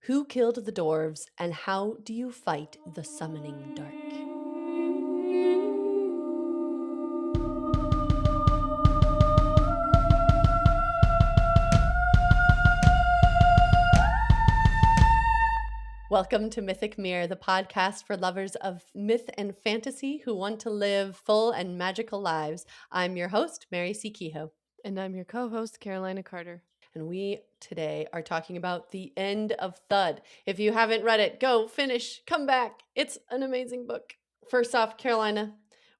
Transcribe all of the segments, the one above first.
Who killed the dwarves, and how do you fight the summoning dark? Welcome to Mythic Mirror, the podcast for lovers of myth and fantasy who want to live full and magical lives. I'm your host, Mary C. Kehoe. And I'm your co-host, Carolina Carter. And we today are talking about the end of Thud. If you haven't read it, go finish, come back. It's an amazing book. First off, Carolina,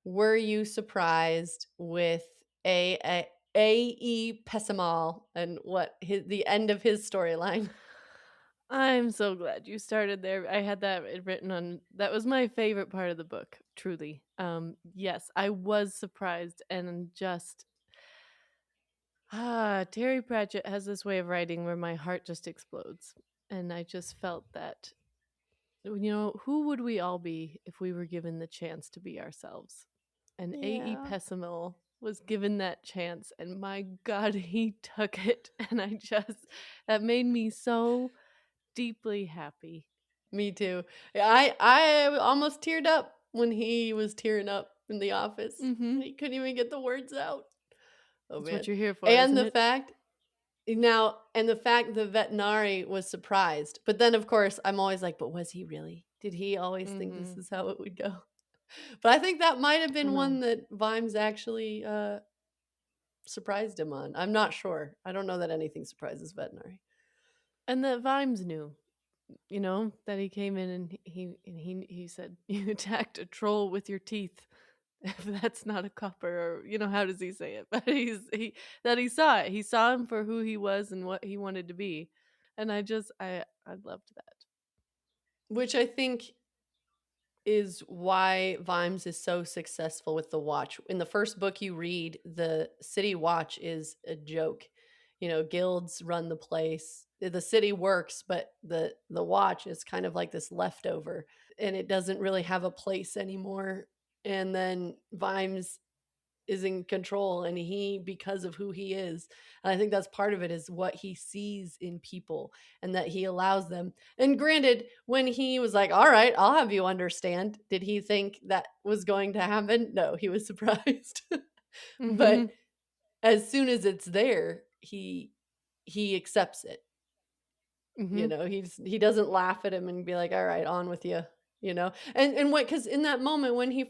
were you surprised with A.E. Pessimal and the end of his storyline? I'm so glad you started there. I had that written on. That was my favorite part of the book, truly. Yes, I was surprised and just Terry Pratchett has this way of writing where my heart just explodes. And I just felt that who would we all be if we were given the chance to be ourselves? And A.E. Yeah. Pessimal was given that chance, and my God, he took it. And that made me so deeply happy. Me too. I almost teared up when he was tearing up in the office. Mm-hmm. He couldn't even get the words out. Oh That's man. what you're here for, And isn't the it? fact the veterinary was surprised. But then of course I'm always like, but was he really? Did he always think this is how it would go? But I think that might have been one that Vimes actually surprised him on. I'm not sure. I don't know that anything surprises veterinary. And that Vimes knew, that he came in and he said, "You attacked a troll with your teeth." If that's not a copper, or how does he say it? But he saw it. He saw him for who he was and what he wanted to be, and I loved that. Which I think is why Vimes is so successful with the watch. In the first book you read, the city watch is a joke. Guilds run the place. The city works, but the watch is kind of like this leftover, and it doesn't really have a place anymore. And then Vimes is in control, and he, because of who he is, and I think that's part of it, is what he sees in people and that he allows them. And granted, when he was like, all right, I'll have you understand, did he think that was going to happen? No, he was surprised. But as soon as it's there, he accepts it. He doesn't laugh at him and be like, all right, on with you. And what, because in that moment when he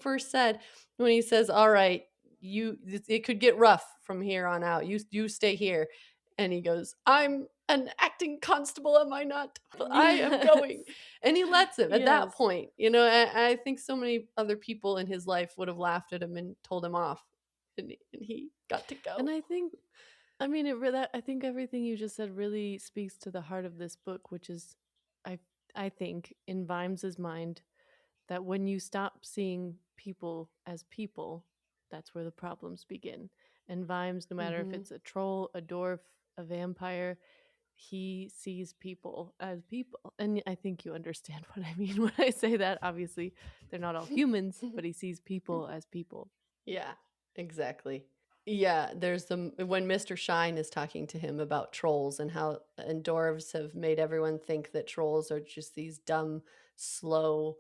says, all right, it could get rough from here on out, you stay here, and he goes, I'm an acting constable, am I not? I am going. And he lets him at that point. I think so many other people in his life would have laughed at him and told him off, and he got to go. And I think I think everything you just said really speaks to the heart of this book, which is, I think, in Vimes's mind, that when you stop seeing people as people, that's where the problems begin. And Vimes, no matter if it's a troll, a dwarf, a vampire, he sees people as people. And I think you understand what I mean when I say that. Obviously, they're not all humans, but he sees people as people. Yeah, exactly. Yeah, there's when Mr. Shine is talking to him about trolls and how and dwarves have made everyone think that trolls are just these dumb, slow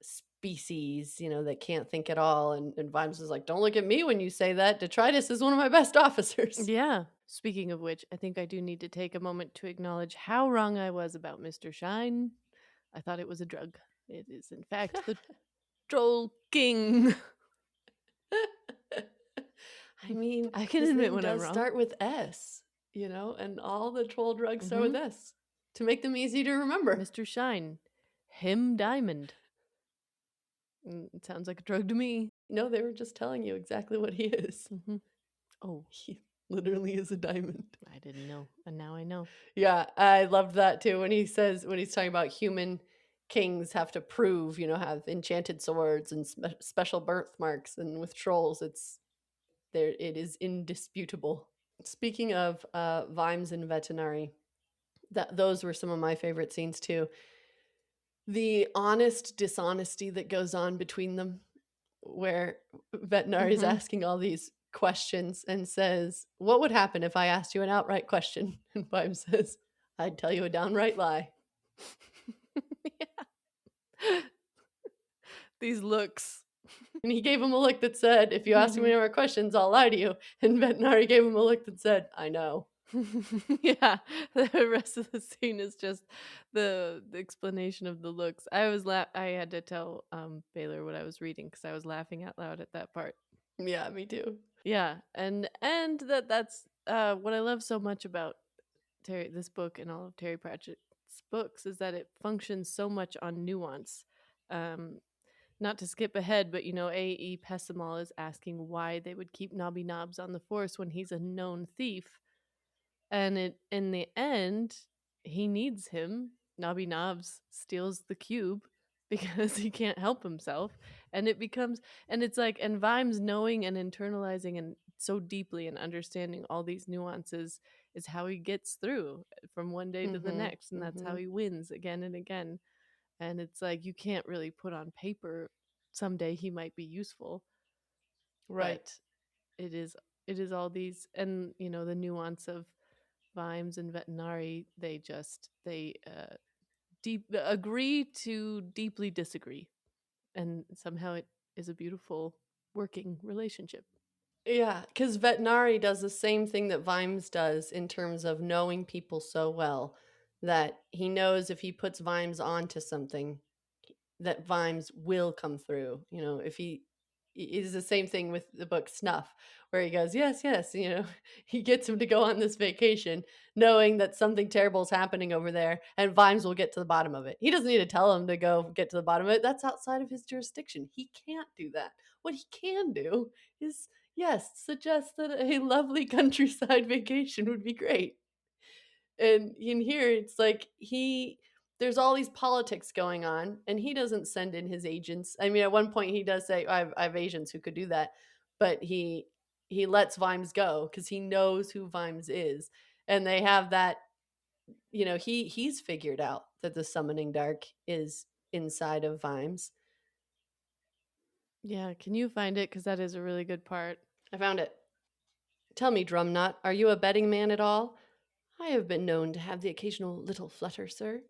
species, that can't think at all. And Vimes is like, don't look at me when you say that. Detritus is one of my best officers. Yeah. Speaking of which, I think I do need to take a moment to acknowledge how wrong I was about Mr. Shine. I thought it was a drug. It is, in fact, the Troll King. I mean, I can his admit name when I'm does wrong. start with S, and all the troll drugs start with S to make them easy to remember. Mr. Shine, him diamond. It sounds like a drug to me. No, they were just telling you exactly what he is. Oh, he literally is a diamond. I didn't know, and now I know. Yeah, I loved that too when he's talking about human kings have to prove, have enchanted swords and special birthmarks, and with trolls it is indisputable. Speaking of Vimes and veterinary, those were some of my favorite scenes too. The honest dishonesty that goes on between them, where veterinary is asking all these questions and says, what would happen if I asked you an outright question? And Vimes says, I'd tell you a downright lie. Yeah. These looks. And he gave him a look that said, "If you ask me any more questions, I'll lie to you." And Vetinari gave him a look that said, "I know." Yeah, the rest of the scene is just the explanation of the looks. I had to tell Baylor what I was reading because I was laughing out loud at that part. Yeah, me too. Yeah, and that's what I love so much about this book and all of Terry Pratchett's books is that it functions so much on nuance. Um, Not to skip ahead, but A.E. Pessimal is asking why they would keep Nobby Nobbs on the force when he's a known thief. And in the end, he needs him. Nobby Nobbs steals the cube because he can't help himself. And it becomes, and it's like, and Vimes knowing and internalizing and so deeply and understanding all these nuances is how he gets through from one day to the Mhm. next. And that's how Mhm. he wins again and again. And it's like, you can't really put on paper someday he might be useful, Right. but it is it is all these, and the nuance of Vimes and Vetinari, they deep agree to deeply disagree, and somehow it is a beautiful working relationship. Yeah, because Vetinari does the same thing that Vimes does in terms of knowing people so well that he knows if he puts Vimes onto something, that Vimes will come through. If he is the same thing with the book Snuff, where he goes, "Yes, yes," he gets him to go on this vacation, knowing that something terrible is happening over there, and Vimes will get to the bottom of it. He doesn't need to tell him to go get to the bottom of it. That's outside of his jurisdiction. He can't do that. What he can do is, yes, suggest that a lovely countryside vacation would be great. And in here, it's like there's all these politics going on, and he doesn't send in his agents. I mean, at one point he does say, "I have agents who could do that," but he lets Vimes go because he knows who Vimes is, and they have that. He's figured out that the summoning dark is inside of Vimes. Yeah, can you find it? Because that is a really good part. I found it. Tell me, Drumknot, are you a betting man at all? I have been known to have the occasional little flutter, sir.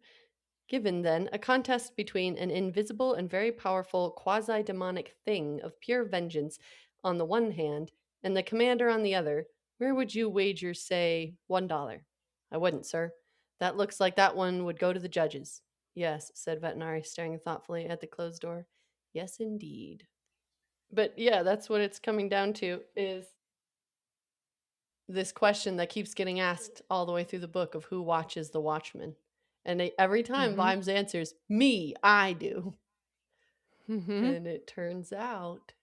Given, then, a contest between an invisible and very powerful quasi demonic thing of pure vengeance on the one hand, and the commander on the other, where would you wager, say, $1? I wouldn't, sir. That looks like that one would go to the judges. Yes, said Vetinari, staring thoughtfully at the closed door. Yes, indeed. But yeah, that's what it's coming down to is this question that keeps getting asked all the way through the book of who watches the Watchmen. And every time Mm-hmm. Vimes answers, "Me, I do." Mm-hmm. And it turns out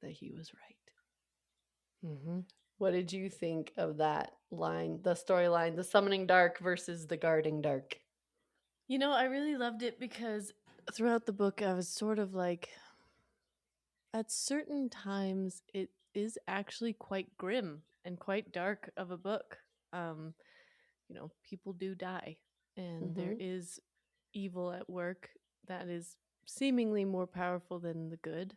that he was right. Mm-hmm. What did you think of that line, the storyline, the summoning dark versus the guarding dark? I really loved it because throughout the book, I was sort of like, at certain times, it is actually quite grim and quite dark of a book. Um, People do die, and there Mm-hmm. is evil at work that is seemingly more powerful than the good.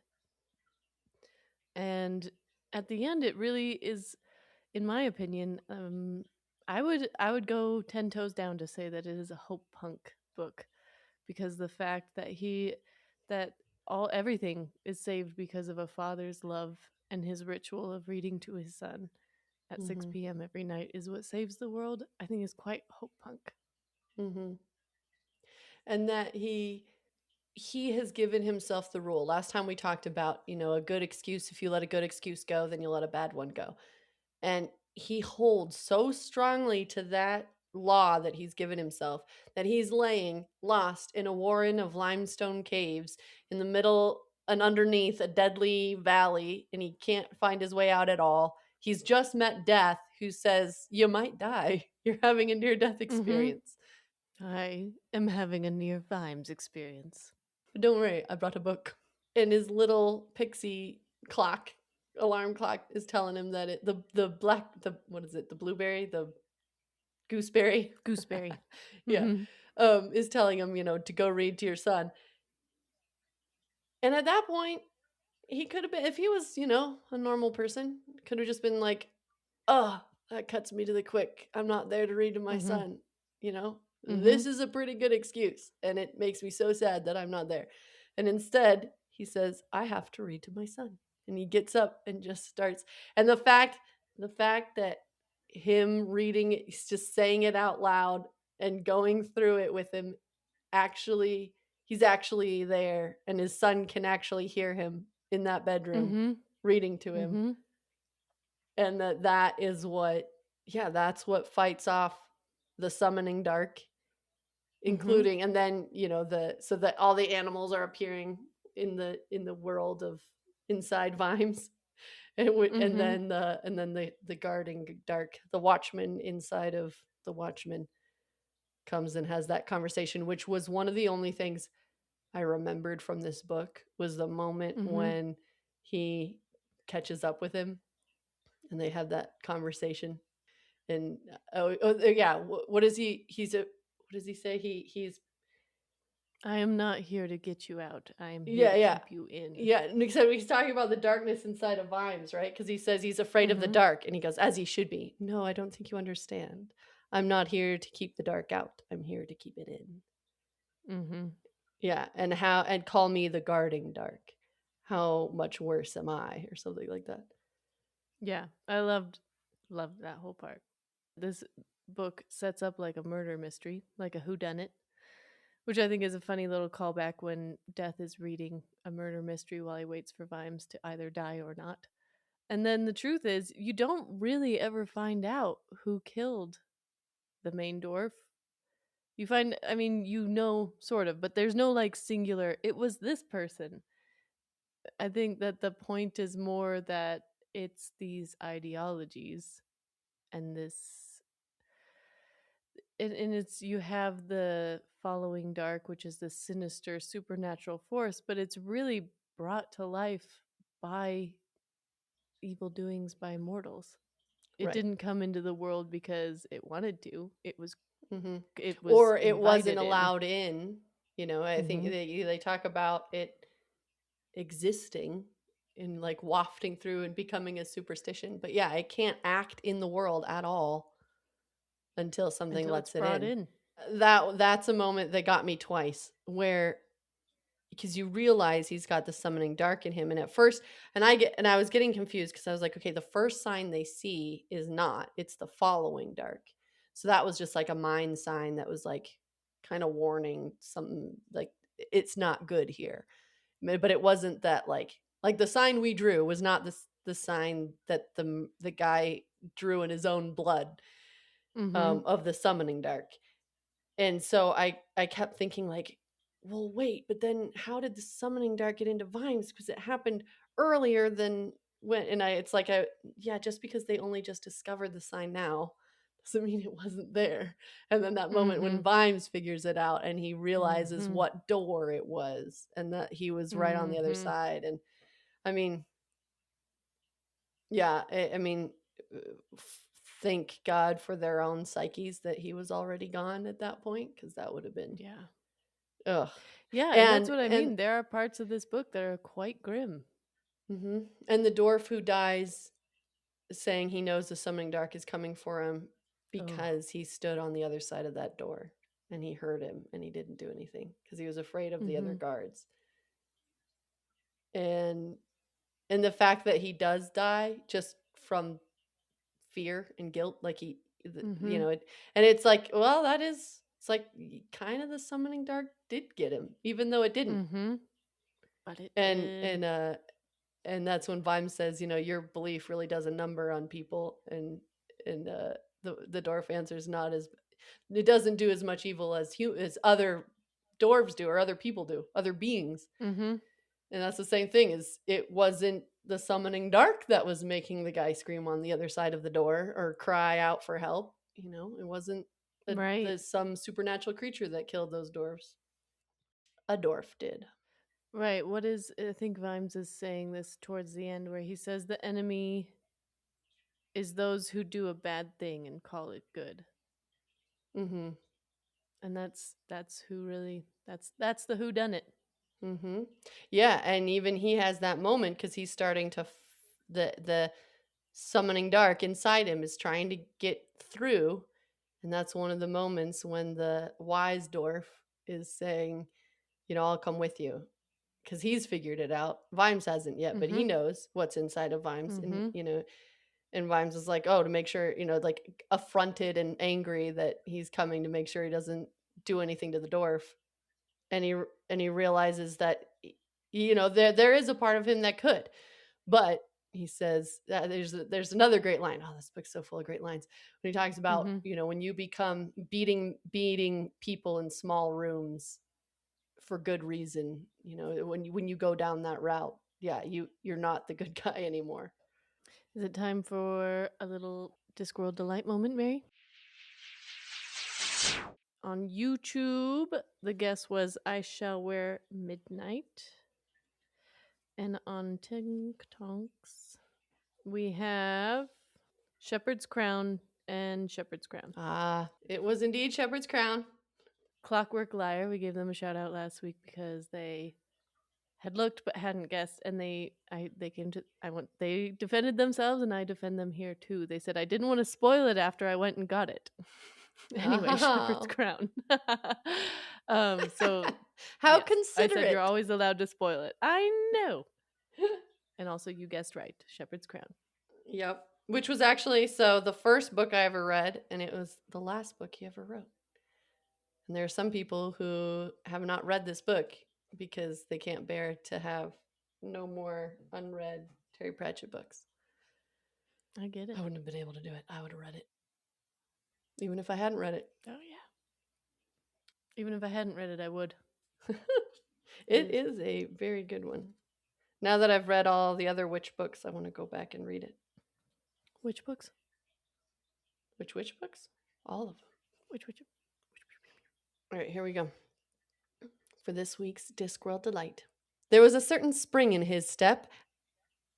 And at the end, it really is, in my opinion, I would go 10 toes down to say that it is a hope punk book, because the fact that all everything is saved because of a father's love and his ritual of reading to his son at Mm-hmm. 6 p.m. every night is what saves the world, I think is quite hope punk. Mm-hmm. And that he has given himself the rule. Last time we talked about, a good excuse. If you let a good excuse go, then you'll let a bad one go. And he holds so strongly to that law that he's given himself that he's laying lost in a warren of limestone caves in the middle and underneath a deadly valley, and he can't find his way out at all. He's just met death, who says, "You might die. You're having a near death Mm-hmm. experience." I am having a near Vimes experience. But don't worry, I brought a book. And his little pixie clock, alarm clock, is telling him that the black, the what is it, the blueberry, the gooseberry, Gooseberry. yeah, Mm-hmm. is telling him, to go read to your son. And at that point, he could have been, if he was, a normal person, could have just been like, "Oh, that cuts me to the quick. I'm not there to read to my Mm-hmm. son," you know? This is a pretty good excuse, and it makes me so sad that I'm not there. And instead, he says, I have to read to my son. And he gets up and just starts. And the fact that him reading it, he's just saying it out loud and going through it with him, actually, he's actually there, and his son can actually hear him in that bedroom Mhm. reading to him. Mhm. And that is what, yeah, that's what fights off the summoning dark, Mhm. including, and then, so that all the animals are appearing in the world of inside Vimes. And Mhm. then the guarding dark, the watchman inside of the watchman, comes and has that conversation, which was one of the only things I remembered from this book, was the moment Mhm. when he catches up with him and they have that conversation. And yeah, what is what does he say? He's I am not here to get you out. I am here Yeah, to yeah. keep you in. Yeah, and except he's talking about the darkness inside of Vimes, right? Because he says he's afraid of the Mhm. dark, and he goes, as he should be. No, I don't think you understand. I'm not here to keep the dark out. I'm here to keep it in. Mhm. Yeah, and call me the guarding dark. How much worse am I, or something like that. Yeah, I loved that whole part. This book sets up like a murder mystery, like a whodunit, which I think is a funny little callback when Death is reading a murder mystery while he waits for Vimes to either die or not. And then the truth is, you don't really ever find out who killed the main dwarf. You find, I mean, sort of, but there's no like singular, it was this person. I think that the point is more that it's these ideologies and this and it's you have the following dark, which is this sinister supernatural force, but it's really brought to life by evil doings by mortals. It Right. didn't come into the world because it wanted to. Hmm. It was Or it wasn't invited in. allowed in. I think Mhm. they talk about it existing and like wafting through and becoming a superstition. But yeah, it can't act in the world at all until something Until it's lets it brought in. in. That's a moment that got me twice, where, because you realize he's got the summoning dark in him, and at first, and I was getting confused because I was like, okay, the first sign they see is not, it's the following dark. So that was just like a mind sign that was like kind of warning something, like it's not good here. But it wasn't that, like the sign we drew was not the sign that the guy drew in his own blood, Mhm. of the summoning dark. And so I kept thinking, like, well, wait, but then how did the summoning dark get into Vimes? Because it happened earlier than when. And it's like, yeah, just because they only just discovered the sign now doesn't mean it wasn't there. And then that moment when Mhm. Vimes figures it out and he realizes Mhm. what door it was and that he was right on the other Mhm. side. And I mean, yeah, I mean, uh, thank God for their own psyches that he was already gone at that point, because that would have been, Yeah. ugh. Yeah, and that's And what I and mean. There are parts of this book that are quite grim. and the dwarf who dies, saying he knows the summoning dark is coming for him Oh. because he stood on the other side of that door and he heard him and he didn't do anything because he was afraid of the other Mhm. guards. And the fact that he does die just from fear and guilt, like Mhm. and it's like, well, it's like kind of the summoning dark did get him, even though it didn't. Mhm. But it and did. and uh and that's when Vime says, your belief really does a number on people. And the dwarf answers, not as, it doesn't do as much evil as other dwarves do, or other people do, other beings. Mhm. And that's the same thing, is it wasn't the summoning dark that was making the guy scream on the other side of the door or cry out for help. It wasn't Right. some supernatural creature that killed those dwarves. A dwarf did. Right. What is I think Vimes is saying this towards the end where he says the enemy is those who do a bad thing and call it good. Mm-hmm. And that's who really that's the who done it. Mm-hmm. Yeah, and even he has that moment because he's starting to the summoning dark inside him is trying to get through, And that's one of the moments when the wise dwarf is saying, I'll come with you, because he's figured it out. Vimes hasn't yet, but he Mhm. knows what's inside of Vimes. And, Mhm. and Vimes is like, oh, to make sure, like affronted and angry that he's coming to make sure he doesn't do anything to the dwarf. And he realizes that, there is a part of him that could, but he says that there's another great line. Oh, this book's so full of great lines. When he talks about, Mhm. when you become beating people in small rooms for good reason, when you go down that route, yeah, you're not the good guy anymore. Is it time for a little Discworld Delight moment, Mary? On YouTube, the guess was I Shall Wear Midnight. And on TikToks, we have Shepherd's Crown and Shepherd's Crown. It was indeed Shepherd's Crown. Clockwork Liar, we gave them a shout out last week because they had looked but hadn't guessed, and they defended themselves, and I defend them here too. They said I didn't want to spoil it after I went and got it. Anyway, Shepherd's Oh. Crown. So How yes, I said you're considerate. always allowed to spoil it. I know. And also you guessed right, Shepherd's Crown. Yep. Which was actually the first book I ever read, and it was the last book he ever wrote. And there are some people who have not read this book because they can't bear to have no more unread Terry Pratchett books. I get I it. wouldn't have been able to do it. I would have read it, even if I hadn't read it. Oh yeah. Even if I hadn't read it, I would. It is a very good one. Now that I've read all the other witch books, I want to go back and read it. Which books? Which witch books? All of them. Which? All right, here we go. For this week's Discworld Delight. There was a certain spring in his step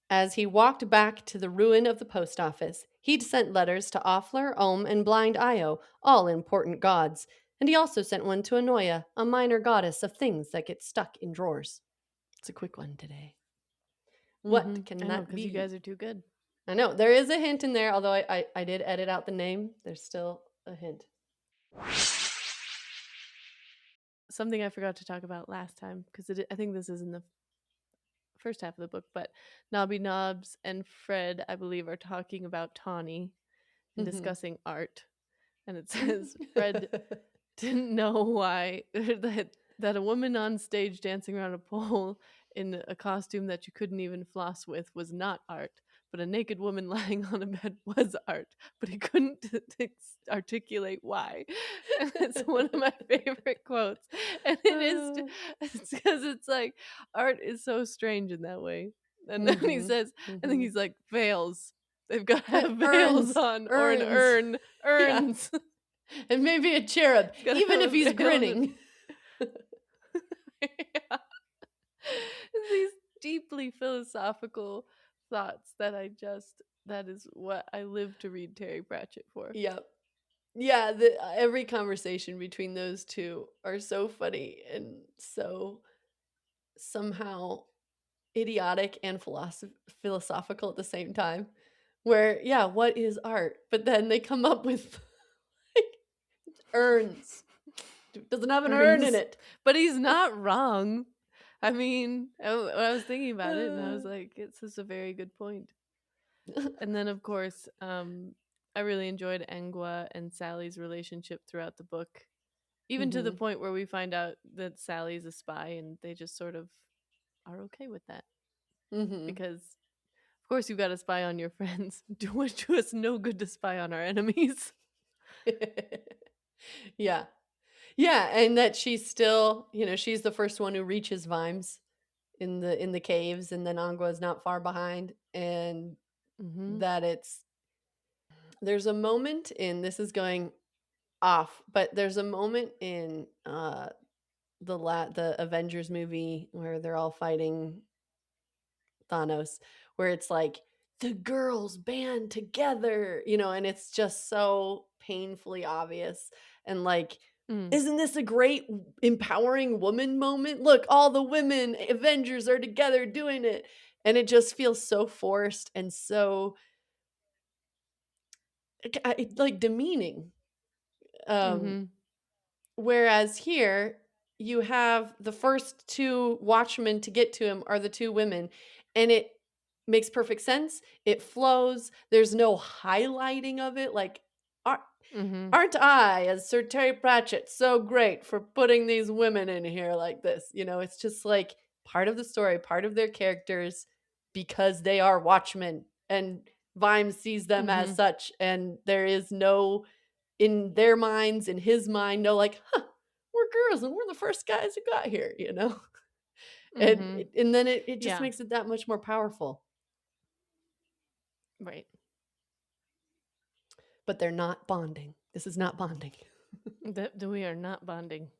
as he walked back to the ruin of the post office. He'd sent letters to Offler, Ohm, and Blind Io, all important gods, and he also sent one to Anoia, a minor goddess of things that get stuck in drawers. It's a quick one today. What can I know, that because you be? guys are too good. I know, there is a hint in there, although I did edit out the name. There's still a hint. Something I forgot to talk about last time, because I think this is in the first half of the book, but Nobby Nobbs and Fred, I believe, are talking about Tawny and Mhm. discussing art. And it says Fred didn't know why that a woman on stage dancing around a pole in a costume that you couldn't even floss with was not art, but a naked woman lying on a bed was art, but he couldn't articulate why. And it's one of my favorite quotes, and it is it's because it's like art is so strange in that way. And then he Mhm. says, I think Mhm. he's like veils. They've got to have veils Urns, on, or an urns. Yeah, urns. and maybe a cherub, It's gotta even have if a he's veil. grinning. Yeah. These deeply philosophical thoughts that is what I live to read Terry Pratchett for. Yep. Yeah, every conversation between those two are so funny and so somehow idiotic and philosophical at the same time. Where, yeah, what is art? But then they come up with like urns. Doesn't have an urn in Urns. it. But he's not wrong. I mean, I was thinking about it and I was like, it's just a very good point. And then of course, I really enjoyed Angua and Sally's relationship throughout the book. Even to the Mhm. point where we find out that Sally's a spy and they just sort of are okay with that. Mhm. Because of course you got to spy on your friends. Do us no good to spy on our enemies. Yeah. Yeah, and that she's still, she's the first one who reaches Vimes in the caves, and then Angua is not far behind, and Mm-hmm. that there's a moment in, this is going off, but there's a moment in the Avengers movie where they're all fighting Thanos, where it's like the girls band together, and it's just so painfully obvious. And like, Mm. isn't this a great empowering woman moment? Look, all the women Avengers are together doing it. And it just feels so forced and so like demeaning. Um, Mhm. Whereas here, you have the first two watchmen to get to him are the two women, and it makes perfect sense. It flows. There's no highlighting of it. Like, ar- Mhm. aren't I, as Sir Terry Pratchett, so great for putting these women in here like this? It's just like part of the story, part of their characters, because they are watchmen, and Vimes sees them as Mhm. such, and there is no, in their minds, in his mind, no like, huh, we're girls and we're the first guys who got here. And Mhm. and then it just Yeah. makes it that much more powerful. Right. But they're not bonding. This is not bonding. That we are not bonding.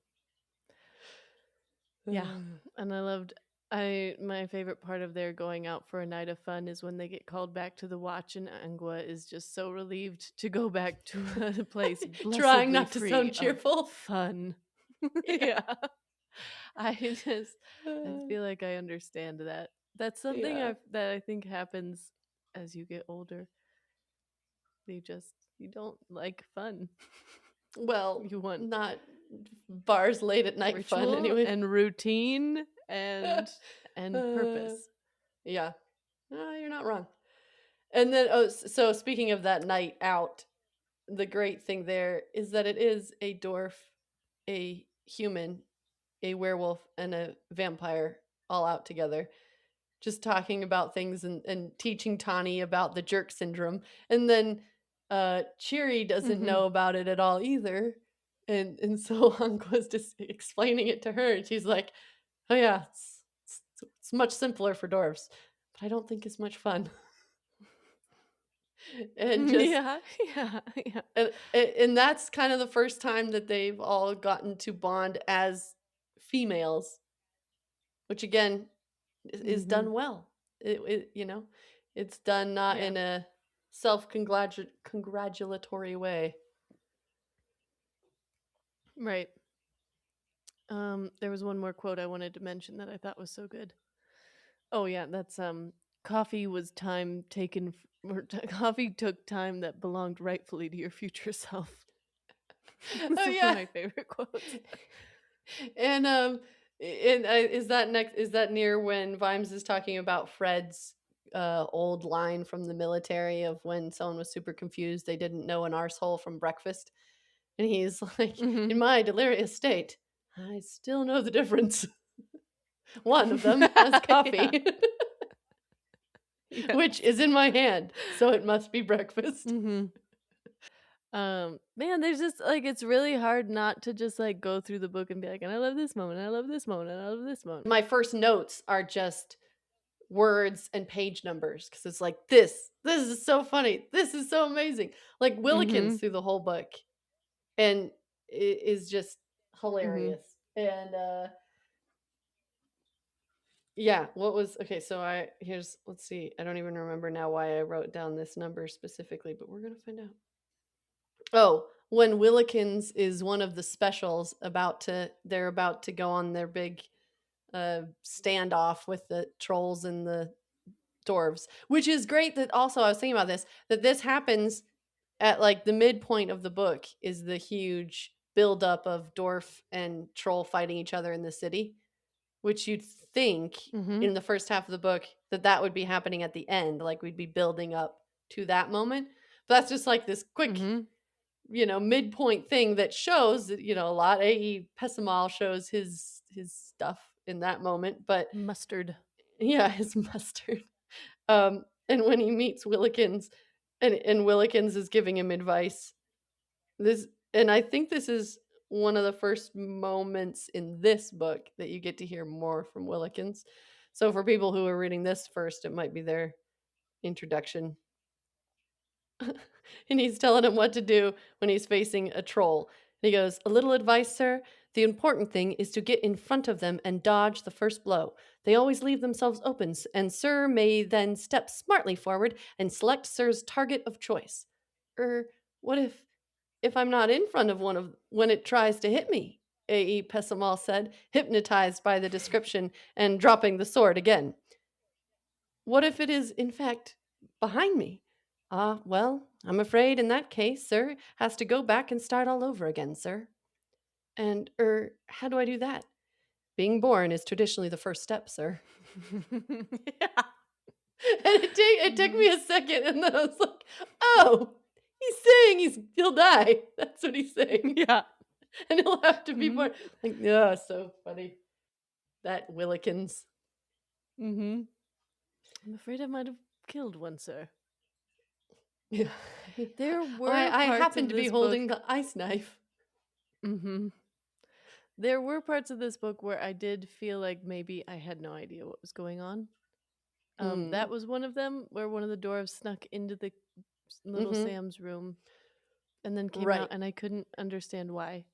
Yeah. Uh, And I loved I my favorite part of their going out for a night of fun is when they get called back to the watch and Angua is just so relieved to go back to a place Trying blessedly not to sound free of cheerful. fun. Yeah. Yeah. I just I Uh, feel like I understand that. That's something yeah. that I think happens as you get older. You don't like fun. Well, You want not bars late at night fun ritual anyway. and routine and Uh, purpose. yeah. You're not wrong. And then, so speaking of that night out, the great thing there is that it is a dwarf, a human, a werewolf, and a vampire all out together, just talking about things and teaching Tawny about the jerk syndrome. And then Cheery doesn't Mhm. know about it at all either. And so Hank was just explaining it to her, and she's like, oh yeah, it's much simpler for dwarves, but I don't think it's much fun. And just Yeah, yeah, yeah. and that's kind of the first time that they've all gotten to bond as females, which again is Mhm. done well. It's done not Yeah. in a self-congratulatory way. Right. There was one more quote I wanted to mention that I thought was so good. Oh yeah, that's coffee was time taken coffee took time that belonged rightfully to your future self. Oh It's one of yeah. my favorite quotes. And is that near when Vimes is talking about Fred's old line from the military of when someone was super confused, they didn't know an arsehole from breakfast, and he's like, in Mhm. my delirious state, I still know the difference. One of them has Yeah. coffee, which Yes. is in my hand, so it must be breakfast. Mhm. Man, there's just like it's really hard not to just like go through the book and be like, and I love this moment, and I love this moment, and I love this moment. My first notes are just words and page numbers because it's like this is so funny, this is so amazing, like Willikins Mhm. through the whole book, and it is just Mhm. hilarious. And yeah, what was okay, so I here's let's see, I don't even remember now why I wrote down this number specifically, but we're gonna find out. Oh, when Willikins is one of the specials, they're about to go on their big standoff with the trolls and the dwarves, which is great. That also, I was thinking about this, that this happens at like the midpoint of the book is the huge buildup of dwarf and troll fighting each other in the city, which you'd think Mhm. in the first half of the book that would be happening at the end, like we'd be building up to that moment. But that's just like this quick, Mhm. midpoint thing that shows that, a lot. A Pessimal shows his stuff in that moment, but Mustard. yeah, his mustard. And when he meets Willikins, and Willikins is giving him advice, this, and I think this is one of the first moments in this book that you get to hear more from Willikins. So for people who are reading this first, it might be their introduction. And he's telling him what to do when he's facing a troll. And he goes, "A little advice, sir. The important thing is to get in front of them and dodge the first blow. They always leave themselves open, and sir may then step smartly forward and select sir's target of choice." What if I'm not in front of one of when it tries to hit me? A.E. Pessimal said, hypnotized by the description and dropping the sword again. What if it is, in fact, behind me? Ah, well, I'm afraid in that case, sir, has to go back and start all over again, sir. And, how do I do that? Being born is traditionally the first step, sir. Yeah. And it took Mhm. me a second, and then I was like, "Oh, he's saying he'll die." That's what he's saying, Yeah. and he'll have to be Mhm. born. Like, yeah, so funny. That Willikins. Mhm. I'm afraid I might have killed one, sir. Yeah. There Oh, were I parts happened of to be this holding book. the ice knife. Mhm. There were parts of this book where I did feel like maybe I had no idea what was going on. That Mm. was one of them where one of the dwarves snuck into the little Mhm. Sam's room and then came out, Right. and I couldn't understand why.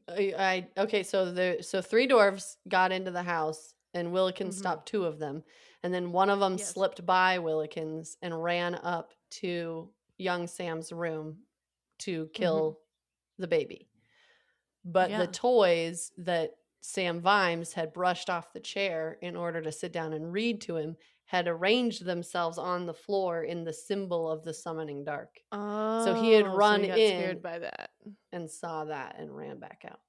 Okay, so 3 dwarfs got into the house, and Willikins Mhm. stopped 2 of them, and then one of them Yes. slipped by Willikins and ran up to young Sam's room to Mhm. kill the baby. But the Yeah. toys that Sam Vimes had brushed off the chair in order to sit down and read to him had arranged themselves on the floor in the symbol of the summoning dark. So he had Oh, so run he got in scared by that. and saw that and ran back out.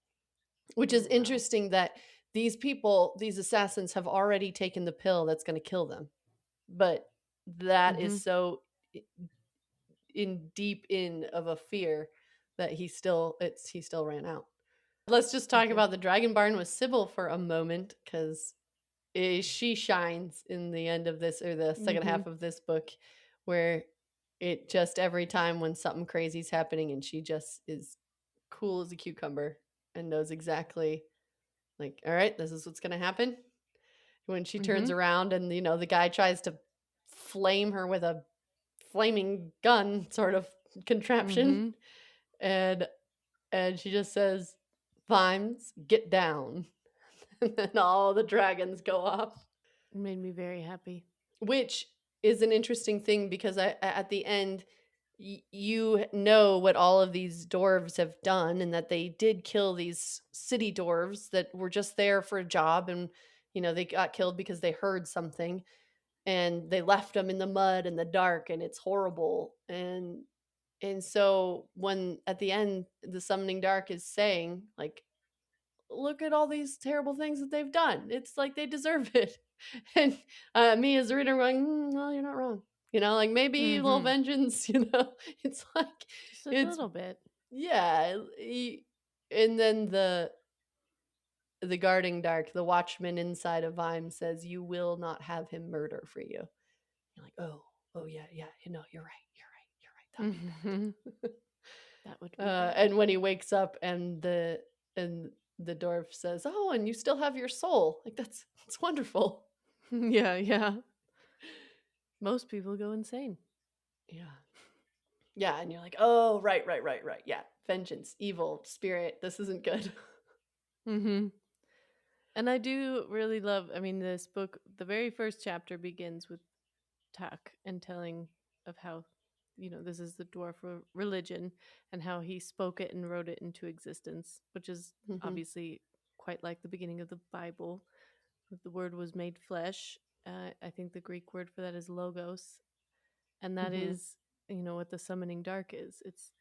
Which is Oh, wow. interesting that these people, these assassins have already taken the pill that's gonna kill them. But that is Mhm. so I in deep in of a fear that he still ran out. Let's just talk Okay. about the Dragon Barn with Sybil for a moment, 'cause she shines in the end of this, or the second Mhm. half of this book, where it just every time when something crazy's happening and she just is cool as a cucumber and knows exactly, like, all right, this is what's going to happen. When she turns Mhm. around and, the guy tries to flame her with a flaming gun sort of contraption, Mhm. and she just says, "Vimes, get down." And then all the dragons go off. It made me very happy. Which is an interesting thing because at the end, you know what all of these dwarves have done, and that they did kill these city dwarves that were just there for a job, and they got killed because they heard something, and they left them in the mud and the dark, and it's horrible. And so when at the end the summoning dark is saying, like, look at all these terrible things that they've done. It's like they deserve it. And me as a reader going, well, you're not wrong. Like, maybe a little Mhm. vengeance, it's like, Just a it's, little bit. yeah. And then the guarding dark, the watchman inside of Vime says, you will not have him murder for you. You're like, oh, yeah, yeah. You're right. You're right. That would be Mhm. bad. That would be bad. And when he wakes up and the dwarf says, "Oh, and you still have your soul." Like, that's wonderful. Yeah, yeah. Most people go insane. Yeah. Yeah, and you're like, "Oh, right, right, right, right. Yeah. Vengeance, evil, spirit. This isn't good." Mhm. And I do really love, I mean, this book, the very first chapter begins with Tak and telling of how, this is the dwarf religion and how he spoke it and wrote it into existence, which is Mhm. obviously quite like the beginning of the Bible. The word was made flesh. I think the Greek word for that is logos, and that Mhm. is, what the summoning dark is. It's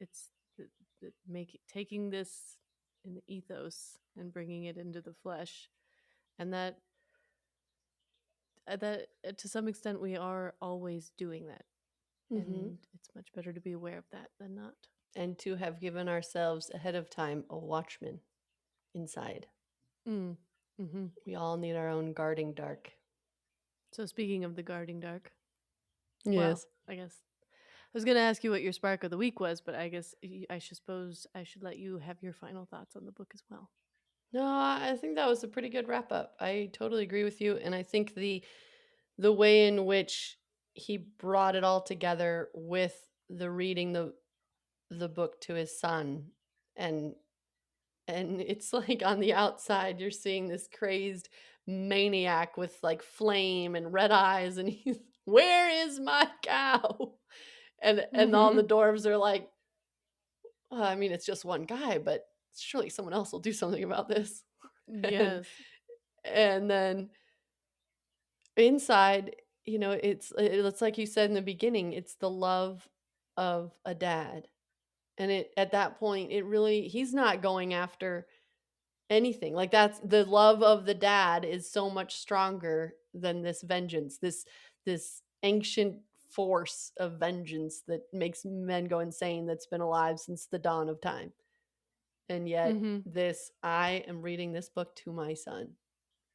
taking this in the ethos and bringing it into the flesh, and that to some extent we are always doing that, Mhm. and it's much better to be aware of that than not. And to have given ourselves ahead of time a watchman inside. Mm. Hmm. We all need our own guarding dark. So speaking of the guarding dark, well, Yes. I guess I was going to ask you what your spark of the week was, but I guess I suppose I should let you have your final thoughts on the book as well. No, I think that was a pretty good wrap up. I totally agree with you, and I think the way in which he brought it all together with the reading the book to his son, and it's like on the outside you're seeing this crazed maniac with like flame and red eyes, and he's, where is my cow? And all Hmm. the dwarves are like, I mean, it's just one guy, but surely someone else will do something about this. and Yes. and then inside, it's like you said in the beginning, it's the love of a dad. And it at that point, it really he's not going after anything. Like that's the love of the dad is so much stronger than this vengeance. This ancient force of vengeance that makes men go insane that's been alive since the dawn of time. And yet Mm-hmm. this I am reading this book to my son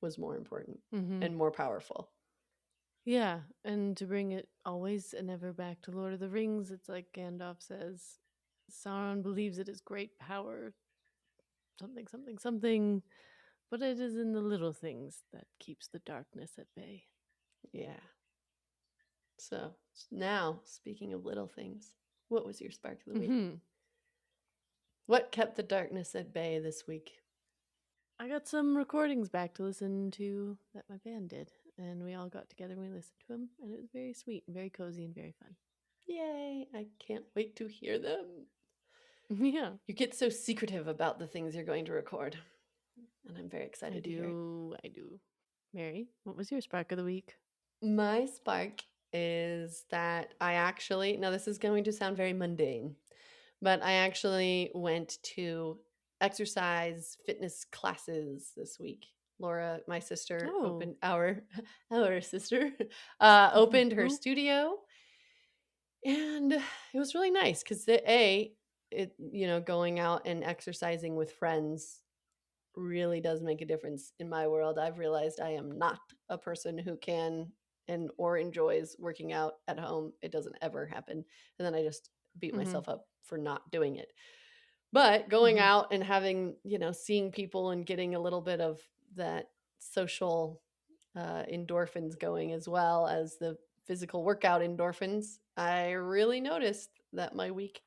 was more important Mm-hmm. and more powerful. Yeah, and to bring it always and ever back to Lord of the Rings, it's like Gandalf says, Sauron believes it is great power, something, something, something, but it is in the little things that keeps the darkness at bay. Yeah. So now, speaking of little things, what was your spark of the week? Mm-hmm. What kept the darkness at bay this week? I got some recordings back to listen to that my band did, and we all got together and we listened to them, and it was very sweet and very cozy and very fun. Yay! I can't wait to hear them. Yeah, You get so secretive about the things you're going to record, and I'm very I excited to hear it. do. I do. Mary, what was your spark of the week? My spark is that I actually, now this is going to sound very mundane, but I actually went to exercise fitness classes this week. Laura, my sister, Oh, opened our sister opened her who? studio, and it was really nice because the a it going out and exercising with friends really does make a difference in my world. I've realized I am not a person who can and or enjoys working out at home. It doesn't ever happen. And then I just beat Mm-hmm. myself up for not doing it. But going Mm-hmm. out and having, seeing people and getting a little bit of that social endorphins going as well as the physical workout endorphins, I really noticed that my week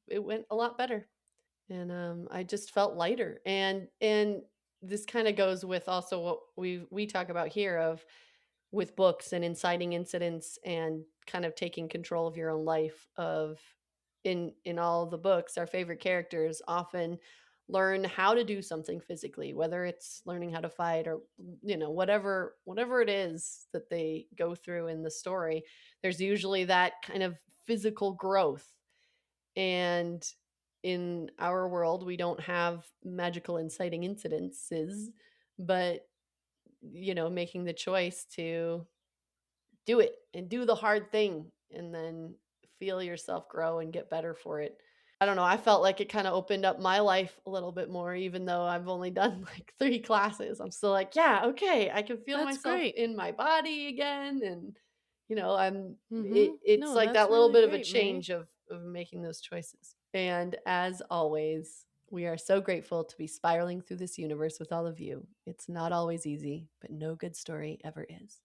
it went a lot better, and I just felt lighter. And this kind of goes with also what we talk about here of with books and inciting incidents and kind of taking control of your own life. Of in all of the books, our favorite characters often learn how to do something physically, whether it's learning how to fight or whatever it is that they go through in the story. There's usually that kind of physical growth. And in our world, we don't have magical inciting incidences, but making the choice to do it and do the hard thing and then feel yourself grow and get better for it. I don't know. I felt like it kind of opened up my life a little bit more, even though I've only done like 3 classes. I'm still like, yeah, okay, I can feel That's myself great. in my body again. And, Mm-hmm. it's No, like that's that little really bit of a great, Mary. change of making those choices. And as always, we are so grateful to be spiraling through this universe with all of you. It's not always easy, but no good story ever is.